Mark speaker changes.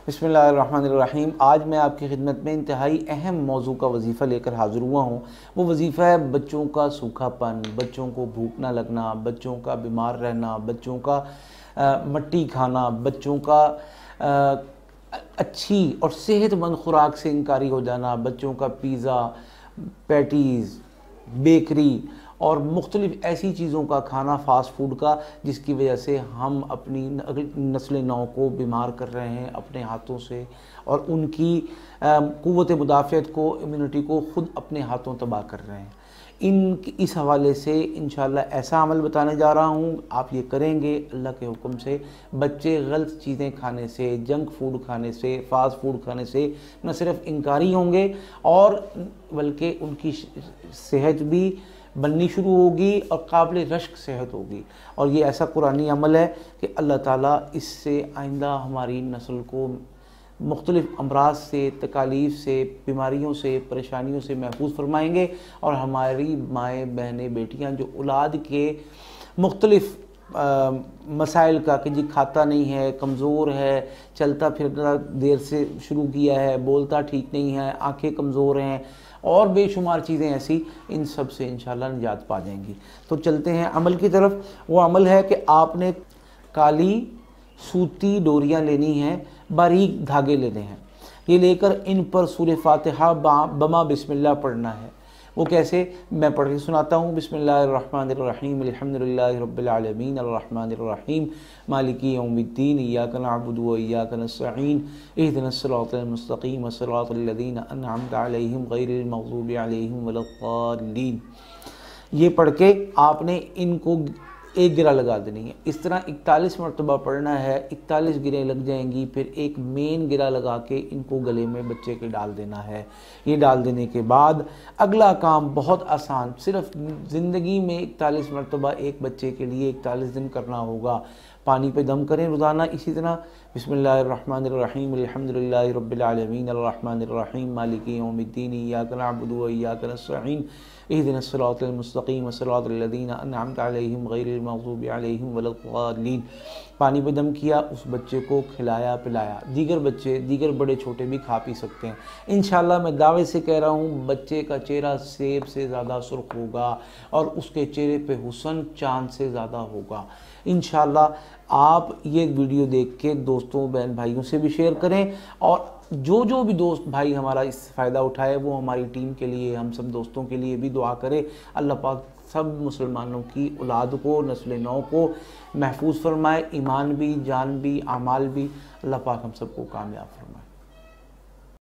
Speaker 1: बिस्मिल्लाहिर्रहमानिर्रहीम। आज मैं आपकी खिदमत में इंतहाई अहम मौजू का वजीफ़ा लेकर हाज़िर हुआ हूँ। वो वजीफ़ा है बच्चों का सूखापन, बच्चों को भूख ना लगना, बच्चों का बीमार रहना, बच्चों का मट्टी खाना, बच्चों का अच्छी और सेहतमंद खुराक से इनकारी हो जाना, बच्चों का पिज़्ज़ा, पैटीज़, बेकरी और मुख्तलिफ़ ऐसी चीज़ों का खाना, फ़ास्ट फूड का, जिसकी वजह से हम अपनी नस्ल नौ को बीमार कर रहे हैं अपने हाथों से, और उनकी क़ुव्वत मुदाफ़ियत को, इम्यूनिटी को ख़ुद अपने हाथों तबाह कर रहे हैं। इस हवाले से इंशाअल्लाह ऐसा अमल बताने जा रहा हूँ, आप ये करेंगे अल्लाह के हुक्म से, बच्चे गलत चीज़ें खाने से, जंक फूड खाने से, फ़ास्ट फूड खाने से न सिर्फ इनकारी होंगे और बल्कि उनकी सेहत भी बननी शुरू होगी और काबिल रश्क सेहत होगी। और ये ऐसा कुरानी अमल है कि अल्लाह ताला इससे आइंदा हमारी नस्ल को मुख्तलिफ़ अमराज से, तकालीफ से, बीमारियों से, परेशानियों से महफूज फरमाएँगे। और हमारी माएँ, बहनें, बेटियाँ जो औलाद के मुख्तलिफ़ मसाइल का कि जी खाता नहीं है, कमज़ोर है, चलता फिरता देर से शुरू किया है, बोलता ठीक नहीं है, आँखें कमज़ोर हैं और बेशुमार चीज़ें ऐसी, इन सब से इंशाअल्लाह निजात पा जाएंगी। तो चलते हैं अमल की तरफ। वो अमल है कि आपने काली सूती डोरियाँ लेनी हैं, बारीक धागे लेने हैं। ये लेकर इन पर सूरह फातिहा बमा बिस्मिल्लाह पढ़ना है। वो कैसे, मैं पढ़ के सुनाता हूँ। बिस्मिल्लाहिर्रहमानिर्रहीम, अल्हम्दुलिल्लाहि रब्बिल आलमीन, अर्रहमानिर्रहीम, मालिकी यौमिद्दीन, इय्याका नअबुदु व इय्याका नस्तईन, इहदिनस सिरातल मुस्तकीम, सिरातल लज़ीना अनअमता अलैहिम गैरिल मग़ज़ूबि अलैहिम वलद्दाल्लीन। ये पढ़ के आपने इनको एक गिरा लगा देनी है। इस तरह 41 मरतबा पढ़ना है, 41 गिरें लग जाएंगी। फिर एक मेन गिरा लगा के इनको गले में बच्चे के डाल देना है। ये डाल देने के बाद अगला काम बहुत आसान, सिर्फ ज़िंदगी में 41 मरतबा एक बच्चे के लिए 41 दिन करना होगा। पानी पे दम करें रोज़ाना इसी तरह। बिस्मिल्लाहिर्रहमानिर्रहीम, अल्हम्दुलिल्लाहि रब्बिल आलमीन, अर्रहमानिर्रहीम, मालिकी यौमिद्दीन, इय्याका नअबुदु व इय्याका नस्तईन, इहदिनस सिरातल मुस्तकीम, सिरातल लज़ीना अनअमता अलैहिम गैरिल मग़ज़ूबि अलैहिम वलद्दाल्लीन। पानी पे दम किया, उस बच्चे को खिलाया पिलाया। दीगर बच्चे, दीगर बड़े छोटे भी खा पी सकते हैं। इंशाअल्लाह मैं दावे से कह रहा हूँ, बच्चे का चेहरा सेब से ज़्यादा सुर्ख होगा और उसके चेहरे पे हुस्न चाँद से ज़्यादा होगा। इंशाअल्लाह आप ये वीडियो देख के दोस्तों, बहन भाइयों से भी शेयर करें, और जो भी दोस्त भाई हमारा इस फ़ायदा उठाए वो हमारी टीम के लिए, हम सब दोस्तों के लिए भी दुआ करे। अल्लाह पाक सब मुसलमानों की औलाद को, नस्ल नौ को महफूज फरमाए, ईमान भी, जान भी, अमाल भी। अल्लाह पाक हम सबको कामयाब फरमाए।